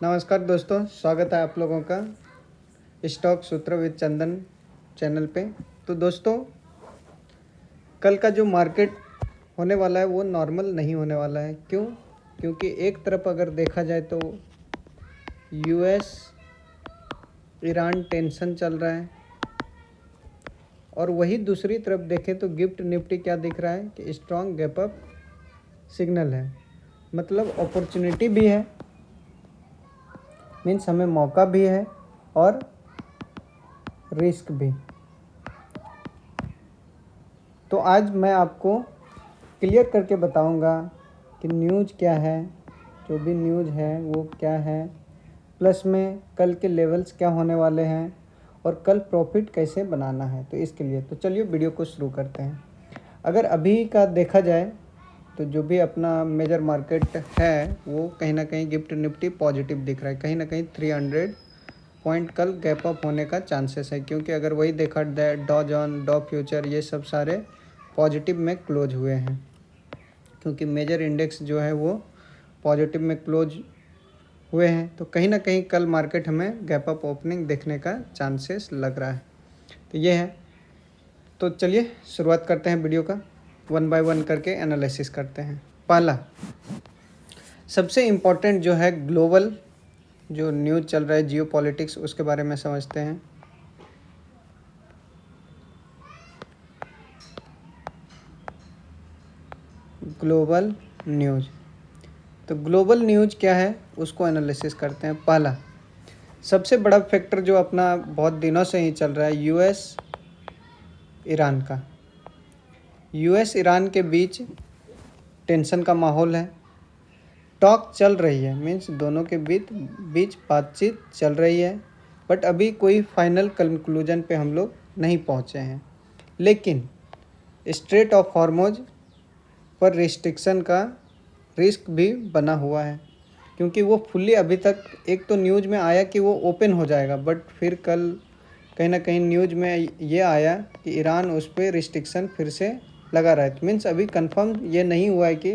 नमस्कार दोस्तों, स्वागत है आप लोगों का स्टॉक सूत्र विद चंदन चैनल पे। तो दोस्तों, कल का जो मार्केट होने वाला है वो नॉर्मल नहीं होने वाला है। क्यों? क्योंकि एक तरफ अगर देखा जाए तो यूएस ईरान टेंशन चल रहा है, और वही दूसरी तरफ देखें तो गिफ्ट निफ्टी क्या दिख रहा है कि स्ट्रॉन्ग गैप अप सिग्नल है। मतलब अपॉर्चुनिटी भी है, मीन्स हमें मौका भी है और रिस्क भी। तो आज मैं आपको क्लियर करके बताऊंगा कि न्यूज़ क्या है, जो भी न्यूज़ है वो क्या है, प्लस में कल के लेवल्स क्या होने वाले हैं और कल प्रॉफिट कैसे बनाना है। तो इसके लिए तो चलिए वीडियो को शुरू करते हैं। अगर अभी का देखा जाए तो जो भी अपना मेजर मार्केट है वो कहीं ना कहीं गिफ्ट निफ्टी पॉजिटिव दिख रहा है। कहीं ना कहीं 300 पॉइंट कल गैप अप होने का चांसेस है, क्योंकि अगर वही देखा डॉ जॉन, डॉ फ्यूचर, ये सब सारे पॉजिटिव में क्लोज हुए हैं, क्योंकि मेजर इंडेक्स जो है वो पॉजिटिव में क्लोज हुए हैं। तो कहीं ना कहीं कल मार्केट हमें गैप अप ओपनिंग देखने का चांसेस लग रहा है। तो ये है। तो चलिए शुरुआत करते हैं वीडियो का, वन बाय वन करके एनालिसिस करते हैं। पहला सबसे इम्पोर्टेंट जो है ग्लोबल जो न्यूज़ चल रहा है जियो पॉलिटिक्स, उसके बारे में समझते हैं। ग्लोबल न्यूज़, तो ग्लोबल न्यूज़ क्या है उसको एनालिसिस करते हैं। पहला सबसे बड़ा फैक्टर जो अपना बहुत दिनों से ही चल रहा है यूएस ईरान का। यूएस ईरान के बीच टेंशन का माहौल है, टॉक चल रही है, मीन्स दोनों के बीच बातचीत चल रही है, बट अभी कोई फाइनल कंक्लूजन पे हम लोग नहीं पहुँचे हैं। लेकिन स्ट्रेट ऑफ हॉर्मुज पर रिस्ट्रिक्शन का रिस्क भी बना हुआ है, क्योंकि वो फुल्ली अभी तक, एक तो न्यूज़ में आया कि वो ओपन हो जाएगा, बट फिर कल कहीं ना कहीं न्यूज़ में ये आया कि ईरान उस पर रिस्ट्रिक्शन फिर से लगा रहा है। मीन्स अभी कंफर्म ये नहीं हुआ है कि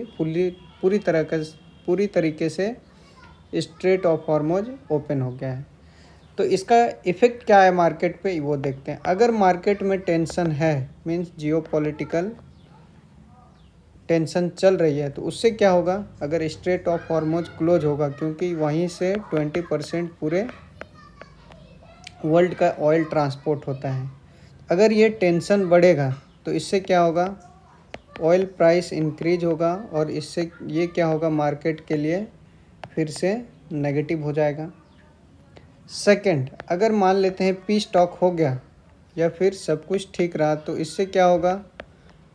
पूरी तरीके से स्ट्रेट ऑफ हॉर्मुज ओपन हो गया है। तो इसका इफ़ेक्ट क्या है मार्केट पे वो देखते हैं। अगर मार्केट में टेंशन है, मीन्स जियोपॉलिटिकल टेंशन चल रही है, तो उससे क्या होगा, अगर स्ट्रेट ऑफ हॉर्मुज क्लोज होगा, क्योंकि वहीं से 20% पूरे वर्ल्ड का ऑयल ट्रांसपोर्ट होता है। अगर ये टेंशन बढ़ेगा तो इससे क्या होगा, ऑयल प्राइस इंक्रीज होगा, और इससे ये क्या होगा, मार्केट के लिए फिर से नेगेटिव हो जाएगा। सेकंड, अगर मान लेते हैं पीस टॉक हो गया या फिर सब कुछ ठीक रहा, तो इससे क्या होगा,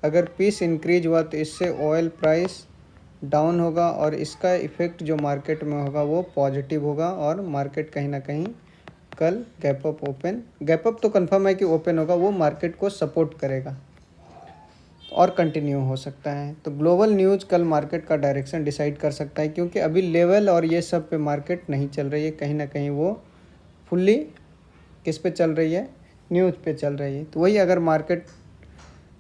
अगर पीस इंक्रीज हुआ तो इससे ऑयल प्राइस डाउन होगा, और इसका इफ़ेक्ट जो मार्केट में होगा वो पॉजिटिव होगा, और मार्केट कहीं ना कहीं कल गैप अप तो कंफर्म है कि ओपन होगा, वो मार्केट को सपोर्ट करेगा और कंटिन्यू हो सकता है। तो ग्लोबल न्यूज़ कल मार्केट का डायरेक्शन डिसाइड कर सकता है, क्योंकि अभी लेवल और ये सब पे मार्केट नहीं चल रही है, कहीं ना कहीं वो फुल्ली किस पे चल रही है, न्यूज़ पे चल रही है। तो वही अगर मार्केट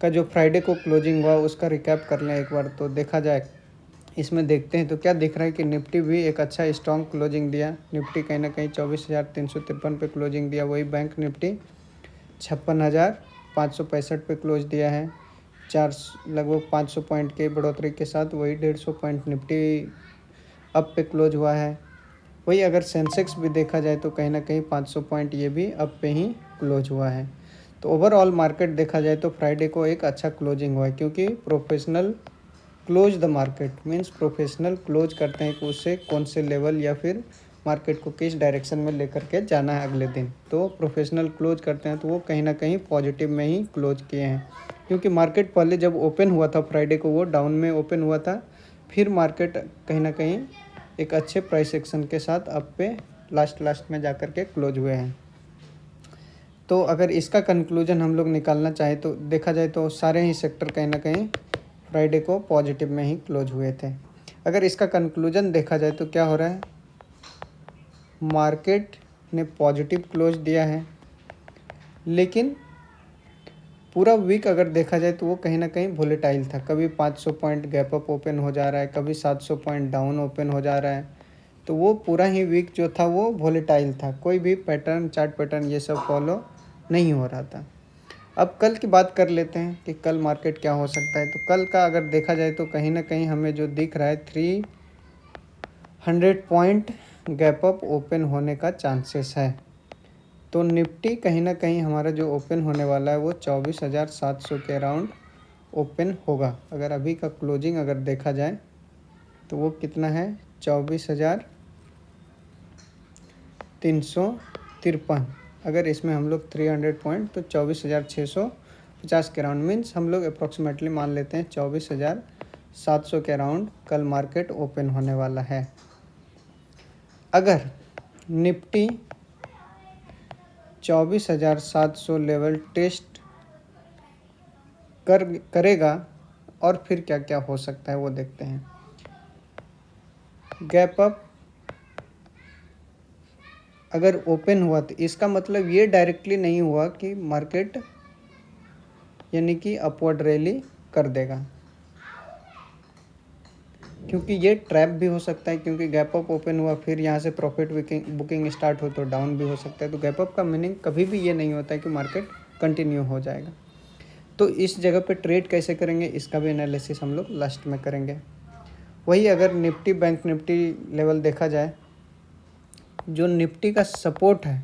का जो फ्राइडे को क्लोजिंग हुआ उसका रिकैप कर लें एक बार, तो देखा जाए इसमें देखते हैं तो क्या दिख रहा है कि निफ्टी भी एक अच्छा स्ट्रॉन्ग क्लोजिंग दिया। निफ्टी कहीं ना कहीं 24,353 पे क्लोजिंग दिया। वही बैंक निफ्टी 56,565 पे क्लोज दिया है, लगभग 500 पॉइंट के बढ़ोतरी के साथ। वही 150 पॉइंट निफ्टी अप पे क्लोज हुआ है। वही अगर सेंसेक्स भी देखा जाए तो कहीं ना कहीं 500 पॉइंट ये भी अप पे ही क्लोज हुआ है। तो ओवरऑल मार्केट देखा जाए तो फ्राइडे को एक अच्छा क्लोजिंग हुआ है, क्योंकि professional close the market, means professional close करते हैं कि उससे कौन से लेवल या फिर मार्केट को किस डायरेक्शन में लेकर के जाना है अगले दिन। तो प्रोफेशनल क्लोज करते हैं तो वो कहीं ना कहीं पॉजिटिव में ही क्लोज किए हैं, क्योंकि मार्केट पहले जब ओपन हुआ था फ्राइडे को वो डाउन में ओपन हुआ था, फिर मार्केट कहीं ना कहीं एक अच्छे प्राइस एक्शन के साथ अप पे लास्ट में जाकर के क्लोज हुए हैं। तो अगर इसका कंक्लूजन हम लोग निकालना चाहें तो देखा जाए तो सारे ही सेक्टर कहीं ना कहीं फ्राइडे को पॉजिटिव में ही क्लोज हुए थे। अगर इसका कंक्लूजन देखा जाए तो क्या हो रहा है, मार्केट ने पॉजिटिव क्लोज दिया है, लेकिन पूरा वीक अगर देखा जाए तो वो कहीं ना कहीं वोलेटाइल था। कभी 500 पॉइंट गैप अप ओपन हो जा रहा है, कभी 700 पॉइंट डाउन ओपन हो जा रहा है, तो वो पूरा ही वीक जो था वो वोलेटाइल था, कोई भी पैटर्न, चार्ट पैटर्न ये सब फॉलो नहीं हो रहा था। अब कल की बात कर लेते हैं कि कल मार्केट क्या हो सकता है। तो कल का अगर देखा जाए तो कहीं ना कहीं हमें जो दिख रहा है 300 पॉइंट गैप अप ओपन होने का चांसेस है। तो निफ्टी कहीं ना कहीं हमारा जो ओपन होने वाला है वो 24,700 के अराउंड ओपन होगा। अगर अभी का क्लोजिंग अगर देखा जाए तो वो कितना है, 24,353। अगर इसमें हम लोग 300 पॉइंट तो 24,650 के अराउंड, मीन्स हम लोग अप्रॉक्सीमेटली मान लेते हैं 24,700 के अराउंड कल मार्केट ओपन होने वाला है। अगर निफ्टी 24,700 लेवल टेस्ट करेगा और फिर क्या क्या हो सकता है वो देखते हैं। गैप अप अगर ओपन हुआ तो इसका मतलब ये डायरेक्टली नहीं हुआ कि मार्केट यानी कि अपवर्ड रैली कर देगा, क्योंकि ये ट्रैप भी हो सकता है, क्योंकि गैप अप ओपन हुआ फिर यहाँ से प्रॉफिट बुकिंग स्टार्ट हो तो डाउन भी हो सकता है। तो गैप अप का मीनिंग कभी भी ये नहीं होता है कि मार्केट कंटिन्यू हो जाएगा। तो इस जगह पे ट्रेड कैसे करेंगे इसका भी एनालिसिस हम लोग लास्ट में करेंगे। वही अगर निफ्टी बैंक निफ्टी लेवल देखा जाए, जो निफ्टी का सपोर्ट है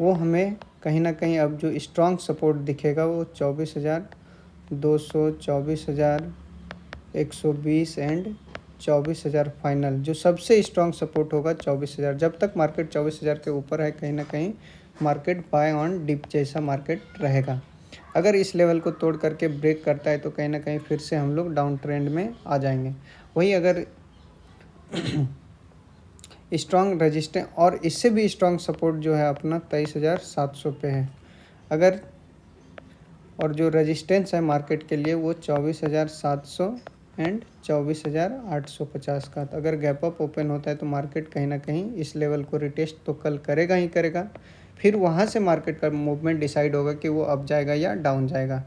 वो हमें कहीं ना कहीं अब जो स्ट्रॉन्ग सपोर्ट दिखेगा वो 24,200, 24,120 एंड 24,000 फाइनल। जो सबसे स्ट्रॉन्ग सपोर्ट होगा 24,000। जब तक मार्केट 24,000 के ऊपर है कहीं ना कहीं मार्केट बाय ऑन डिप जैसा मार्केट रहेगा। अगर इस लेवल को तोड़ करके ब्रेक करता है तो कहीं ना कहीं फिर से हम लोग डाउन ट्रेंड में आ जाएंगे। वही अगर स्ट्रॉन्ग रेजिस्टेंस और इससे भी स्ट्रॉन्ग सपोर्ट जो है अपना 23,700 पे है अगर, और जो रेजिस्टेंस है मार्केट के लिए वो 24,700 एंड 24,850 का। तो अगर गैप अप ओपन होता है तो मार्केट कहीं ना कहीं इस लेवल को रिटेस्ट तो कल करेगा ही करेगा, फिर वहाँ से मार्केट का मूवमेंट डिसाइड होगा कि वो अप जाएगा या डाउन जाएगा।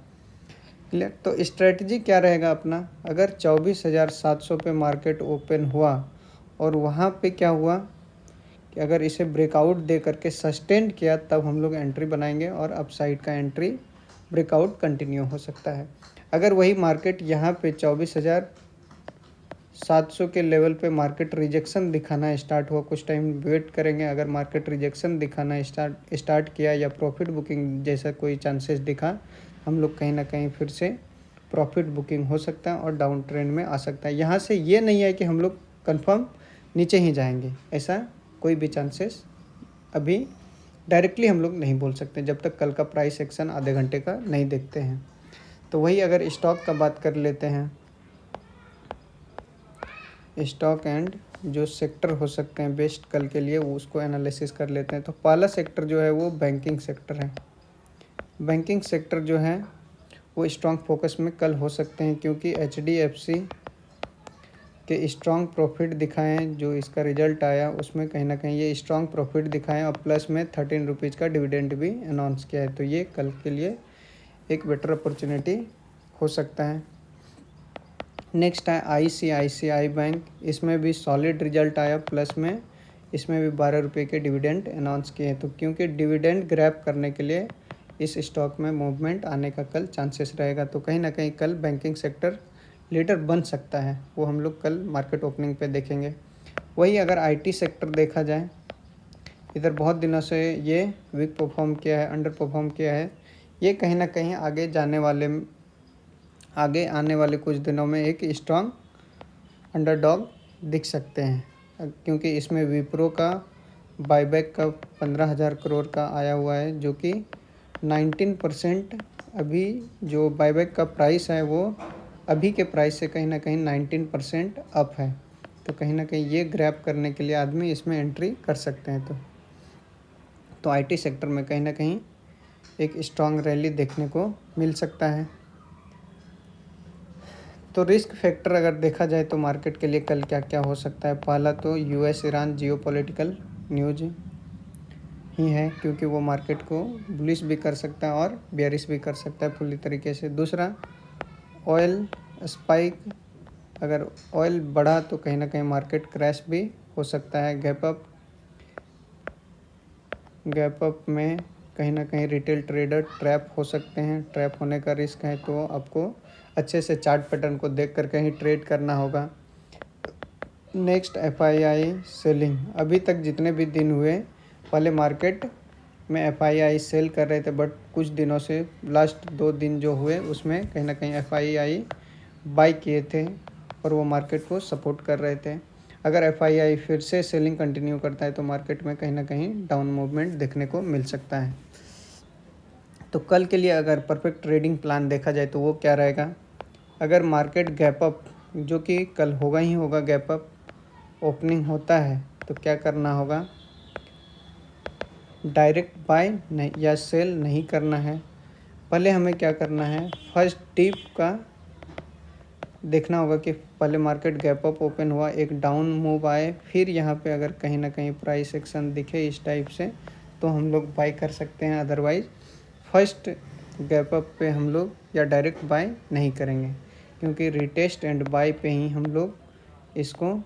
क्लियर। तो स्ट्रेटजी क्या रहेगा अपना, अगर 24,700 पे मार्केट ओपन हुआ और वहाँ पे क्या हुआ कि अगर इसे ब्रेकआउट दे करके सस्टेन किया तब हम लोग एंट्री बनाएंगे और अपसाइड का एंट्री ब्रेकआउट कंटिन्यू हो सकता है। अगर वही मार्केट यहाँ पे 24,700 के लेवल पे मार्केट रिजेक्शन दिखाना स्टार्ट हुआ, कुछ टाइम वेट करेंगे। अगर मार्केट रिजेक्शन दिखाना स्टार्ट किया या प्रॉफिट बुकिंग जैसा कोई चांसेस दिखा, हम लोग कहीं ना कहीं फिर से प्रॉफिट बुकिंग हो सकता है और डाउन ट्रेंड में आ सकता है। यहाँ से ये नहीं है कि हम लोग कंफर्म नीचे ही जाएंगे, ऐसा कोई भी चांसेस अभी डायरेक्टली हम लोग नहीं बोल सकते जब तक कल का प्राइस एक्शन आधे घंटे का नहीं देखते हैं। तो वही अगर स्टॉक का बात कर लेते हैं, स्टॉक एंड जो सेक्टर हो सकते हैं बेस्ट कल के लिए वो उसको एनालिसिस कर लेते हैं। तो पहला सेक्टर जो है वो बैंकिंग सेक्टर है। बैंकिंग सेक्टर जो है वो स्ट्रॉन्ग फोकस में कल हो सकते हैं, क्योंकि HDFC के स्ट्रॉन्ग प्रॉफिट दिखाएं, जो इसका रिजल्ट आया उसमें कहीं ना कहीं ये स्ट्रॉन्ग प्रॉफिट दिखाएं और प्लस में 13 रुपीज़ का डिविडेंड भी अनाउंस किया है। तो ये कल के लिए एक बेटर अपॉर्चुनिटी हो सकता है। नेक्स्ट है ICICI बैंक, इसमें भी सॉलिड रिजल्ट आया, प्लस में इसमें भी 12 रुपये के डिविडेंड अनाउंस किए हैं। तो क्योंकि डिविडेंड ग्रैब करने के लिए इस स्टॉक में मूवमेंट आने का कल चांसेस रहेगा। तो कहीं ना कहीं कल बैंकिंग सेक्टर लीडर बन सकता है, वो हम लोग कल मार्केट ओपनिंग पे देखेंगे। वही अगर IT सेक्टर देखा जाए, इधर बहुत दिनों से ये वीक परफॉर्म किया है, अंडर परफॉर्म किया है। ये कहीं ना कहीं आगे आने वाले कुछ दिनों में एक स्ट्रॉन्ग अंडरडॉग दिख सकते हैं, क्योंकि इसमें विप्रो का बायबैक का 15,000 करोड़ का आया हुआ है, जो कि 19% अभी जो बायबैक का प्राइस है वो अभी के प्राइस से कहीं ना कहीं 19% अप है। तो कहीं ना कहीं ये ग्रैब करने के लिए आदमी इसमें एंट्री कर सकते हैं। तो IT सेक्टर में कहीं ना कहीं एक स्ट्रॉन्ग रैली देखने को मिल सकता है। तो रिस्क फैक्टर अगर देखा जाए तो मार्केट के लिए कल क्या क्या हो सकता है, पहला तो US ईरान जियोपॉलिटिकल न्यूज़ ही है, क्योंकि वो मार्केट को बुलिश भी कर सकता है और बेयरिश भी कर सकता है पूरी तरीके से। दूसरा ऑयल स्पाइक अगर ऑयल बढ़ा तो कहीं ना कहीं मार्केट क्रैश भी हो सकता है। गैप अप में कहीं ना कहीं रिटेल ट्रेडर ट्रैप हो सकते हैं। ट्रैप होने का रिस्क है, तो आपको अच्छे से चार्ट पैटर्न को देख कर कहीं ट्रेड करना होगा। Next FII selling. अभी तक जितने भी दिन हुए, पहले मार्केट में FII सेल कर रहे थे, बट कुछ दिनों से लास्ट 2 दिन जो हुए उसमें कहीं ना कहीं FII बाई किए थे और वो मार्केट को सपोर्ट कर रहे थे। अगर FII फिर से सेलिंग कंटिन्यू करता है तो मार्केट में कहीं ना कहीं डाउन मूवमेंट देखने को मिल सकता है। तो कल के लिए अगर परफेक्ट ट्रेडिंग प्लान देखा जाए तो वो क्या रहेगा? अगर मार्केट गैप अप, जो कि कल होगा ही होगा, गैप अप ओपनिंग होता है तो क्या करना होगा? डायरेक्ट बाय नहीं या सेल नहीं करना है। पहले हमें क्या करना है, फर्स्ट टिप का देखना होगा कि पहले मार्केट गैप अप ओपन हुआ, एक डाउन मूव आए, फिर यहाँ पे अगर कहीं ना कहीं प्राइस एक्शन दिखे इस टाइप से तो हम लोग बाय कर सकते हैं। अदरवाइज फर्स्ट गैप अप पे हम लोग या डायरेक्ट बाय नहीं करेंगे, क्योंकि रिटेस्ट एंड बाय पे ही हम लोग इसको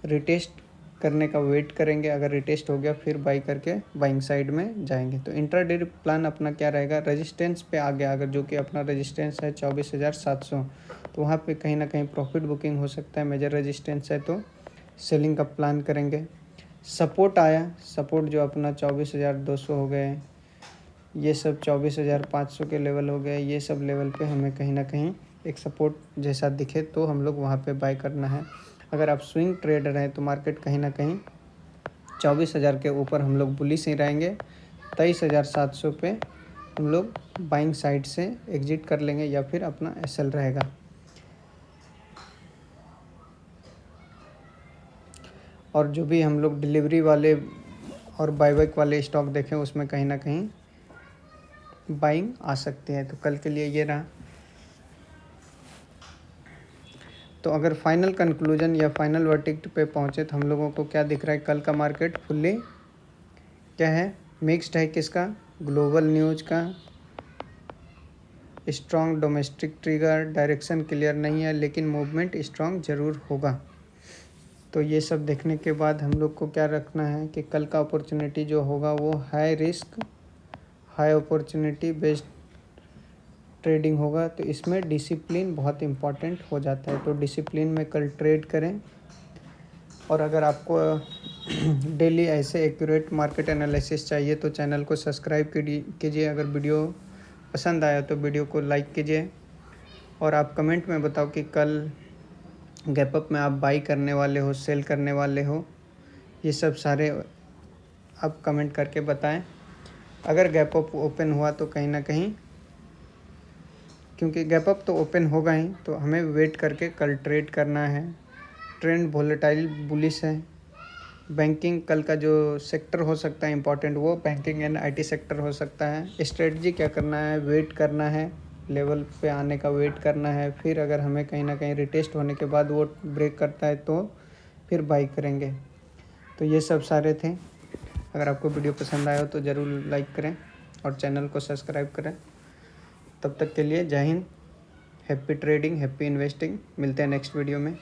रिटेस्ट करने का वेट करेंगे। अगर रिटेस्ट हो गया फिर बाई करके बाइंग साइड में जाएंगे। तो इंट्राडे प्लान अपना क्या रहेगा? रेजिस्टेंस पे आ गया अगर, जो कि अपना रेजिस्टेंस है 24,700, तो वहाँ पे कहीं ना कहीं प्रॉफिट बुकिंग हो सकता है। मेजर रेजिस्टेंस है तो सेलिंग का प्लान करेंगे। सपोर्ट आया, सपोर्ट जो अपना 24,200 हो गए, ये सब 24,500 के लेवल हो गए, ये सब लेवल पे हमें कहीं ना कहीं एक सपोर्ट जैसा दिखे तो हम लोग वहाँ पे बाय करना है। अगर आप स्विंग ट्रेडर हैं तो मार्केट कहीं ना कहीं 24,000 के ऊपर हम लोग बुलिश ही रहेंगे। 23,700 पे हम लोग बाइंग साइड से एग्जिट कर लेंगे या फिर अपना SL रहेगा। और जो भी हम लोग डिलीवरी वाले और बायबैक वाले स्टॉक देखें उसमें कहीं ना कहीं बाइंग आ सकती है। तो कल के लिए ये रहा। तो अगर फाइनल कंक्लूजन या फाइनल वर्डिक्ट पे पहुँचे तो हम लोगों को क्या दिख रहा है? कल का मार्केट फुल्ली क्या है, मिक्स्ड है। किसका? ग्लोबल न्यूज़ का। Strong domestic trigger, direction clear नहीं है लेकिन मूवमेंट स्ट्रॉन्ग ज़रूर होगा। तो ये सब देखने के बाद हम लोग को क्या रखना है कि कल का अपॉर्चुनिटी जो होगा वो high risk high opportunity based trading होगा। तो इसमें डिसिप्लिन बहुत इम्पॉर्टेंट हो जाता है। तो डिसिप्लिन में कल ट्रेड करें। और अगर आपको डेली ऐसे एक्यूरेट मार्केट एनालिसिस चाहिए तो चैनल को सब्सक्राइब कीजिए। अगर वीडियो पसंद आया तो वीडियो को लाइक कीजिए। और आप कमेंट में बताओ कि कल गैप अप में आप बाई करने वाले हो, सेल करने वाले हो, ये सब सारे आप कमेंट करके बताएं। अगर गैप अप ओपन हुआ तो कहीं ना कहीं, क्योंकि गैप अप तो ओपन होगा ही, तो हमें वेट करके कल ट्रेड करना है। ट्रेंड वोलेटाइल बुलिश है। बैंकिंग कल का जो सेक्टर हो सकता है इंपॉर्टेंट, वो बैंकिंग एंड IT सेक्टर हो सकता है। स्ट्रेटजी क्या करना है? वेट करना है, लेवल पे आने का वेट करना है। फिर अगर हमें कहीं ना कहीं रिटेस्ट होने के बाद वो ब्रेक करता है तो फिर बाई करेंगे। तो ये सब सारे थे। अगर आपको वीडियो पसंद आया हो तो ज़रूर लाइक करें और चैनल को सब्सक्राइब करें। तब तक के लिए जय Hind, happy trading, happy investing. मिलते हैं नेक्स्ट वीडियो में।